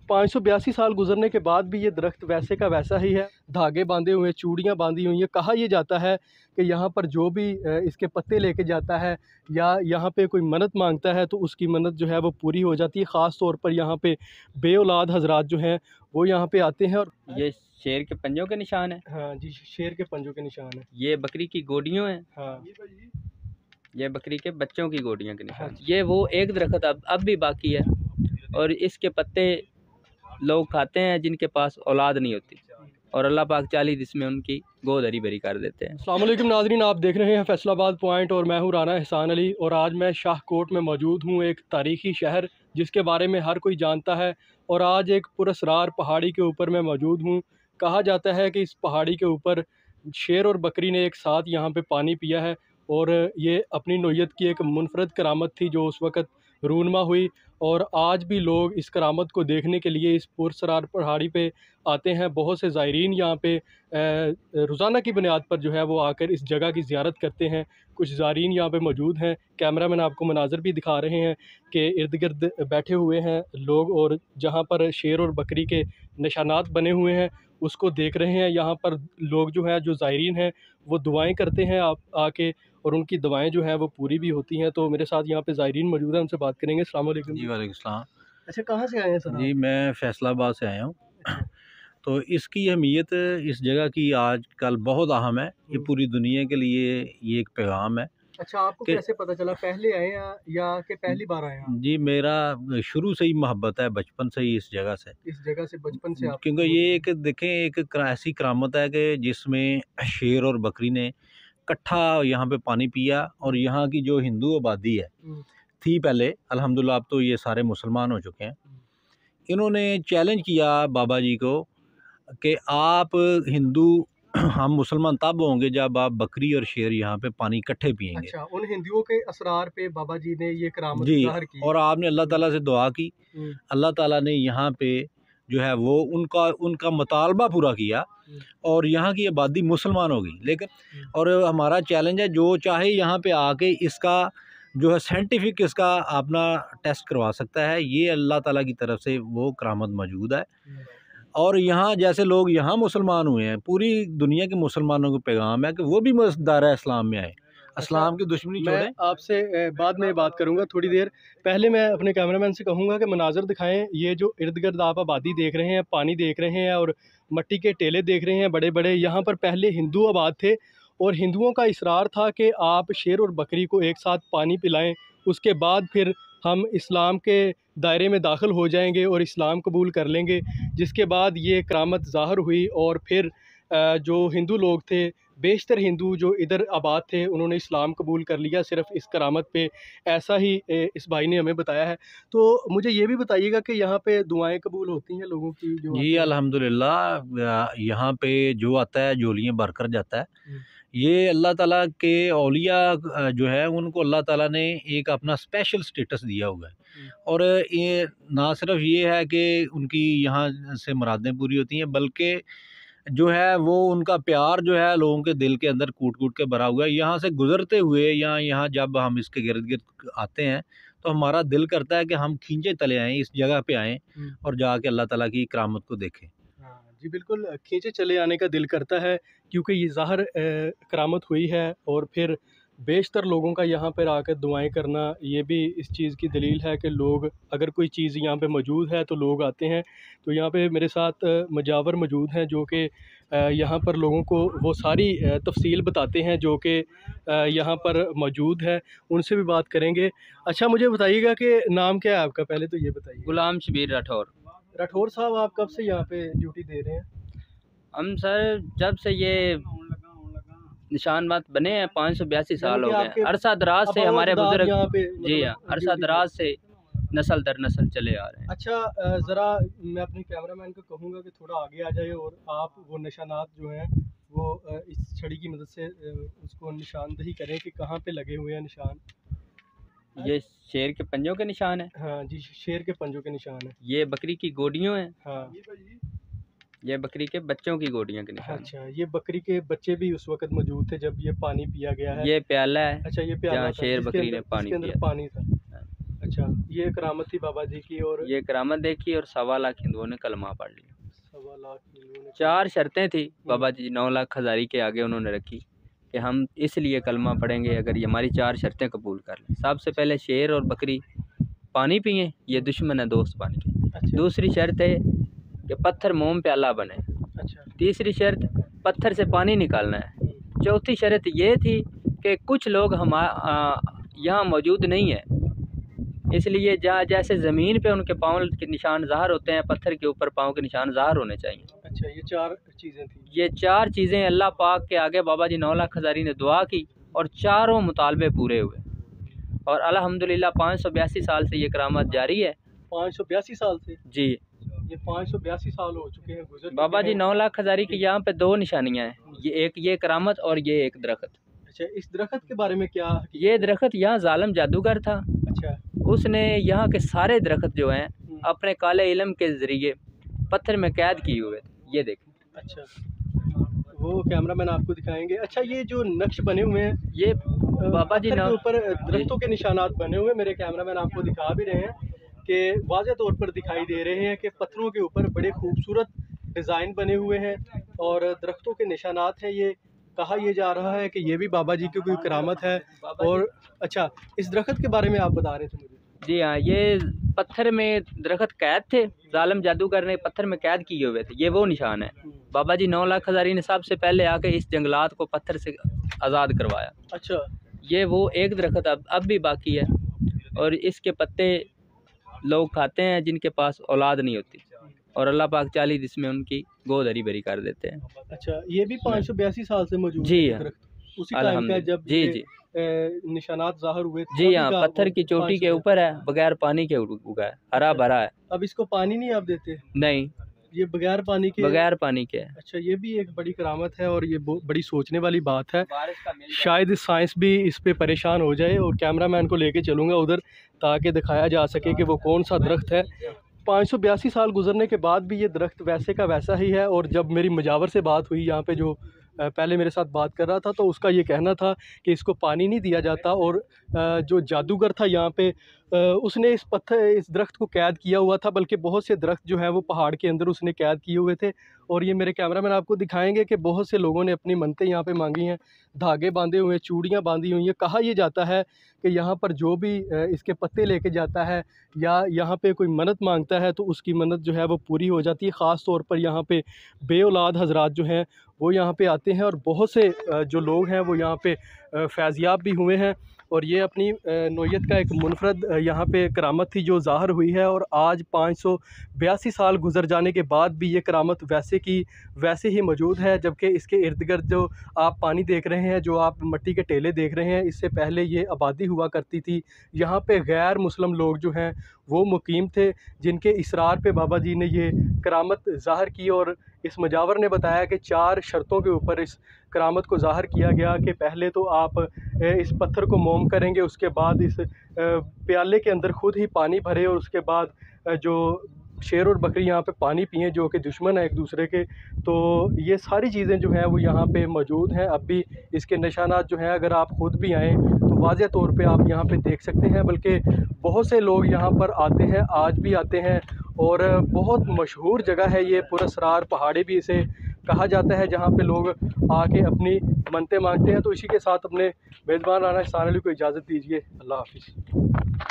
582 साल गुजरने के बाद भी ये दरख्त वैसे का वैसा ही है, धागे बांधे हुए, चूड़ियाँ बांधी हुई हैं। कहा यह जाता है कि यहाँ पर जो भी इसके पत्ते लेके जाता है या यहाँ पे कोई मन्नत मांगता है तो उसकी मन्नत जो है वो पूरी हो जाती है। ख़ास तौर पर यहाँ पे बे औलाद हजरात जो हैं वो यहाँ पे आते हैं। और ये शेर के पंजों के निशान है। हाँ जी, शेर के पंजों के निशान है। ये बकरी की गोडियों है। हाँ, ये बकरी के बच्चों की गोडियों के निशान। हाँ। ये वो एक दरख्त अब भी बाकी है और इसके पत्ते लोग खाते हैं जिनके पास औलाद नहीं होती, और अल्लाह पाक 40 इसमें उनकी गोद हरी भरी कर देते हैं। अस्सलाम वालेकुम नाज़रीन, आप देख रहे हैं फैसलाबाद पॉइंट और मैं हूँ राना एहसान अली। और आज मैं शाहकोट में मौजूद हूँ, एक तारीख़ी शहर जिसके बारे में हर कोई जानता है। और आज एक पुरअसरार पहाड़ी के ऊपर मैं मौजूद हूँ। कहा जाता है कि इस पहाड़ी के ऊपर शेर और बकरी ने एक साथ यहाँ पे पानी पिया है और ये अपनी नौयत की एक मुनफरद करामत थी जो उस वक़्त रूनमा हुई। और आज भी लोग इस करामत को देखने के लिए इस पुरअसरार पहाड़ी पे आते हैं। बहुत से ज़ायरीन यहाँ पे रोज़ाना की बुनियाद पर जो है वो आकर इस जगह की ज़ियारत करते हैं। कुछ ज़ायरीन यहाँ पे मौजूद हैं, कैमरामैन आपको मनाज़र भी दिखा रहे हैं कि इर्द गिर्द बैठे हुए हैं लोग और जहाँ पर शेर और बकरी के निशानात बने हुए हैं उसको देख रहे हैं। यहाँ पर लोग जो हैं, जो ज़ायरीन हैं, वो दुआएँ करते हैं आप आके, और उनकी दवाएँ जो हैं वो पूरी भी होती हैं। तो मेरे साथ यहाँ पे ज़ायरीन मौजूद हैं, उनसे बात करेंगे। अस्सलाम वालेकुम। जी वालेकुम सलाम। अच्छा, कहाँ से आए हैं सर जी आप? मैं फैसलाबाद से आया हूँ। तो इसकी अहमियत इस जगह की आजकल बहुत अहम है। ये पूरी दुनिया के लिए ये एक पैगाम है। अच्छा, आपको कि कैसे पता चला? पहले आए या कि पहली बार आए हैं आप? जी मेरा शुरू से ही मोहब्बत है, बचपन से ही इस जगह से। इस जगह से बचपन से आप? क्योंकि ये एक देखें एक ऐसी करामत है कि जिसमें शेर और बकरी ने इकट्ठा यहाँ पे पानी पिया। और यहाँ की जो हिंदू आबादी है थी पहले, अल्हम्दुलिल्लाह अब तो ये सारे मुसलमान हो चुके हैं। इन्होंने चैलेंज किया बाबा जी को कि आप हिंदू हम मुसलमान तब होंगे जब आप बकरी और शेर यहाँ पे पानी इकट्ठे पिएंगे। अच्छा, उन हिंदुओं के असरार पे बाबा जी ने ये करामत जी, ज़ाहिर की। और आपने अल्लाह ताला से दुआ की। अल्लाह ताला ने यहाँ पे जो है वो उनका मुतालबा पूरा किया और यहाँ की आबादी मुसलमान हो गई। लेकिन और हमारा चैलेंज है, जो चाहे यहाँ पे आके इसका जो है साइंटिफिक इसका अपना टेस्ट करवा सकता है। ये अल्लाह ताला की तरफ से वो करामत मौजूद है। और यहाँ जैसे लोग यहाँ मुसलमान हुए हैं, पूरी दुनिया के मुसलमानों को पैगाम है कि वो भी दायरा इस्लाम में आए, इस्लाम की दुश्मनी छोड़ें। मैं आपसे बाद में बात करूंगा थोड़ी देर। पहले मैं अपने कैमरामैन से कहूंगा कि मनाजर दिखाएं। ये जो इर्द गिर्द आप आबादी देख रहे हैं, पानी देख रहे हैं और मट्टी के टेले देख रहे हैं बड़े बड़े, यहाँ पर पहले हिंदू आबाद थे और हिंदुओं का इसरार था कि आप शेर और बकरी को एक साथ पानी पिलाएं, उसके बाद फिर हम इस्लाम के दायरे में दाखिल हो जाएंगे और इस्लाम कबूल कर लेंगे। जिसके बाद ये करामत ज़ाहिर हुई और फिर जो हिंदू लोग थे, बेशतर हिंदू जो इधर आबाद थे, उन्होंने इस्लाम कबूल कर लिया सिर्फ इस करामत पे। ऐसा ही इस भाई ने हमें बताया है। तो मुझे ये भी बताइएगा कि यहाँ पे दुआएं कबूल होती हैं लोगों की जो? जी अल्हम्दुलिल्लाह, यहाँ पे जो आता है झोलियाँ भर कर जाता है। ये अल्लाह ताला के औलिया जो है उनको अल्लाह ताला ने एक अपना स्पेशल स्टेटस दिया हुआ है। और ये ना सिर्फ ये है कि उनकी यहाँ से मुरादें पूरी होती हैं, बल्कि जो है वो उनका प्यार जो है लोगों के दिल के अंदर कूट कूट के भरा हुआ है। यहाँ से गुजरते हुए या यहाँ जब हम इसके गिर्द गिर्द आते हैं तो हमारा दिल करता है कि हम खींचे तले आएँ, इस जगह पे आएँ और जाके अल्लाह ताला की करामत को देखें। जी बिल्कुल, खींचे चले आने का दिल करता है क्योंकि ये ज़ाहिर करामत हुई है। और फिर बेशतर लोगों का यहाँ पर आकर दुआएं करना, ये भी इस चीज़ की दलील है कि लोग, अगर कोई चीज़ यहाँ पे मौजूद है तो लोग आते हैं। तो यहाँ पे मेरे साथ मुजावर मौजूद हैं जो कि यहाँ पर लोगों को वो सारी तफसील बताते हैं जो कि यहाँ पर मौजूद है। उनसे भी बात करेंगे। अच्छा, मुझे बताइएगा कि नाम क्या है आपका? पहले तो ये बताइए। गुलाम शबीर राठौर। राठौर साहब, आप कब से यहाँ पे ड्यूटी दे रहे हैं? हम सर जब से ये निशान बने हैं 582 साल हो गए। अरसा दराज से हमारे बुजुर्ग, जी हाँ, अरसा दराज से नस्ल दर नस्ल चले आ रहे हैं। अच्छा, ज़रा मैं अपने कैमरामैन को कहूँगा कि थोड़ा आगे आ जाए और आप वो निशानात जो हैं वो इस छड़ी की मदद से उसको निशानदही करें कि कहाँ पे लगे हुए हैं निशान। ये शेर के पंजों के निशान है। हाँ जी, शेर के पंजों के निशान है। ये बकरी की गोडियों है। हाँ, ये बकरी के बच्चों की गोडियों के निशान। अच्छा, ये बकरी के बच्चे भी उस वक्त मौजूद थे जब ये पानी पिया गया है? ये प्याला है। अच्छा, ये प्याला था शेर बकरी ने जिसके अंदर पानी था। अच्छा, ये करामत थी बाबा जी की। और ये करामत देखी और 1.25 लाख हिंदुओं ने कलमा पढ़ लिया। 1.25 लाख हिंदुओं ने। 4 शर्तें थी बाबा जी 9 लाख हज़ारी के आगे उन्होंने रखी कि हम इसलिए कलमा पढ़ेंगे अगर ये हमारी 4 शर्तें कबूल कर लें। सबसे पहले शेर और बकरी पानी पिए, ये दुश्मन है दोस्त बन के। अच्छा। दूसरी शर्त है कि पत्थर मोम प्याला बने। अच्छा। तीसरी शर्त पत्थर से पानी निकालना है। चौथी शर्त ये थी कि कुछ लोग यहाँ मौजूद नहीं है, इसलिए जहाँ जैसे ज़मीन पे उनके पाँव के निशान ज़ाहर होते हैं, पत्थर के ऊपर पाँव के निशान ज़ाहर होने चाहिए। अच्छा, ये 4 चीज़ें थी। ये 4 चीज़ें अल्लाह पाक के आगे बाबा जी 9 लाख हज़ारी ने दुआ की और चारों मुतालबे पूरे हुए। और अल्हम्दुलिल्लाह 582 साल से ये करामत जारी है। 582 साल से जी, ये 582 साल हो चुके हैं गुजर बाबा जी 9 लाख हज़ारी की यहाँ पे 2 निशानियाँ हैं, ये करामत और ये एक दरख्त। अच्छा, इस दरख्त के बारे में क्या? ये दरख्त यहाँ जालिम जादूगर था। अच्छा। उसने यहाँ के सारे दरख्त जो हैं अपने काले इल्म के ज़रिए पत्थर में कैद किए हुए थे। ये देखें। अच्छा, वो कैमरामैन आपको दिखाएंगे। अच्छा, ये जो नक्श बने हुए हैं, ये बाबा जी पत्थर के ऊपर दरख्तों के निशानात बने हुए, मेरे कैमरामैन आपको दिखा भी रहे हैं कि वाज़े तौर पर दिखाई दे रहे हैं कि पत्थरों के ऊपर बड़े खूबसूरत डिज़ाइन बने हुए हैं और दरख्तों के निशानात हैं। ये कहा यह जा रहा है कि ये भी बाबा जी की कोई करामत है। और अच्छा, इस दरख्त के बारे में आप बता रहे थे मुझे। जी हाँ, ये पत्थर में दरख्त कैद थे, जालिम जादूगर ने पत्थर में कैद किए हुए थे। ये वो निशान है। बाबा जी 9 लाख हज़ारी ने सबसे पहले आके इस जंगलात को पत्थर से आज़ाद करवाया। अच्छा, ये वो एक दरख्त अब भी बाकी है और इसके पत्ते लोग खाते हैं जिनके पास औलाद नहीं होती, और अल्लाह पाक 40 इसमें उनकी गोद हरी भरी कर देते हैं। अच्छा, ये भी 582 साल से मौजूद है जी ये हाँ, दरख्त? उसी टाइम का जब जी जी निशानात ज़ाहिर हुए थे? जी हाँ, पत्थर की चोटी के ऊपर है, बगैर पानी के उगा है, हरा भरा है। अब इसको पानी नहीं आप देते? नहीं, ये बगैर पानी के? बगैर पानी के है। अच्छा, ये भी एक बड़ी करामत है और ये बड़ी सोचने वाली बात है। शायद साइंस भी इस पे परेशान हो जाए, और कैमरामैन को लेके चलूँगा उधर ताकि दिखाया जा सके कि वो कौन सा दरख्त है। 582 साल गुजरने के बाद भी ये दरख्त वैसे का वैसा ही है। और जब मेरी मुजावर से बात हुई यहाँ पे, जो पहले मेरे साथ बात कर रहा था, तो उसका ये कहना था कि इसको पानी नहीं दिया जाता। और जो जादूगर था यहाँ पे, उसने इस दरख्त को कैद किया हुआ था, बल्कि बहुत से दरख्त जो है वो पहाड़ के अंदर उसने कैद किए हुए थे। और ये मेरे कैमरामैन आपको दिखाएंगे कि बहुत से लोगों ने अपनी मन्नतें यहाँ पे मांगी हैं, धागे बांधे हुए, चूड़ियाँ बांधी हुई हैं। कहा यह जाता है कि यहाँ पर जो भी इसके पत्ते लेके जाता है या यहाँ पे कोई मन्नत मांगता है, तो उसकी मन्नत जो है वो पूरी हो जाती है। ख़ास तौर पर यहाँ पे बेऔलाद हजरात जो हैं वो यहाँ पे आते हैं, और बहुत से जो लोग हैं वो यहाँ पे फैज़याब भी हुए हैं। और ये अपनी नौयत का एक मुनफरद यहाँ पे करामत थी जो ज़ाहिर हुई है। और आज 582 साल गुज़र जाने के बाद भी ये करामत वैसे की वैसे ही मौजूद है। जबकि इसके इर्द गिर्द जो आप पानी देख रहे हैं, जो आप मिट्टी के टेले देख रहे हैं, इससे पहले ये आबादी हुआ करती थी। यहाँ पे गैर मुस्लिम लोग जो हैं वो मुकीम थे, जिनके इसरार पे बाबा जी ने ये करामत ज़ाहिर की। और इस मुजावर ने बताया कि 4 शर्तों के ऊपर इस करामत को ज़ाहिर किया गया कि पहले तो आप इस पत्थर को मोम करेंगे, उसके बाद इस प्याले के अंदर ख़ुद ही पानी भरे, और उसके बाद जो शेर और बकरी यहाँ पे पानी पिएँ जो कि दुश्मन है एक दूसरे के। तो ये सारी चीज़ें जो हैं वो यहाँ पे मौजूद हैं। अब भी इसके निशानात जो हैं, अगर आप ख़ुद भी आएँ तो वाज़े तौर पे आप यहाँ पे देख सकते हैं। बल्कि बहुत से लोग यहाँ पर आते हैं, आज भी आते हैं। और बहुत मशहूर जगह है ये, पुरअसरार पहाड़ी भी इसे कहा जाता है, जहाँ पे लोग आके अपनी मन्नतें मांगते हैं। तो इसी के साथ अपने मेज़बान राना एहसान अली को इजाज़त दीजिए। अल्लाह हाफ़िज़।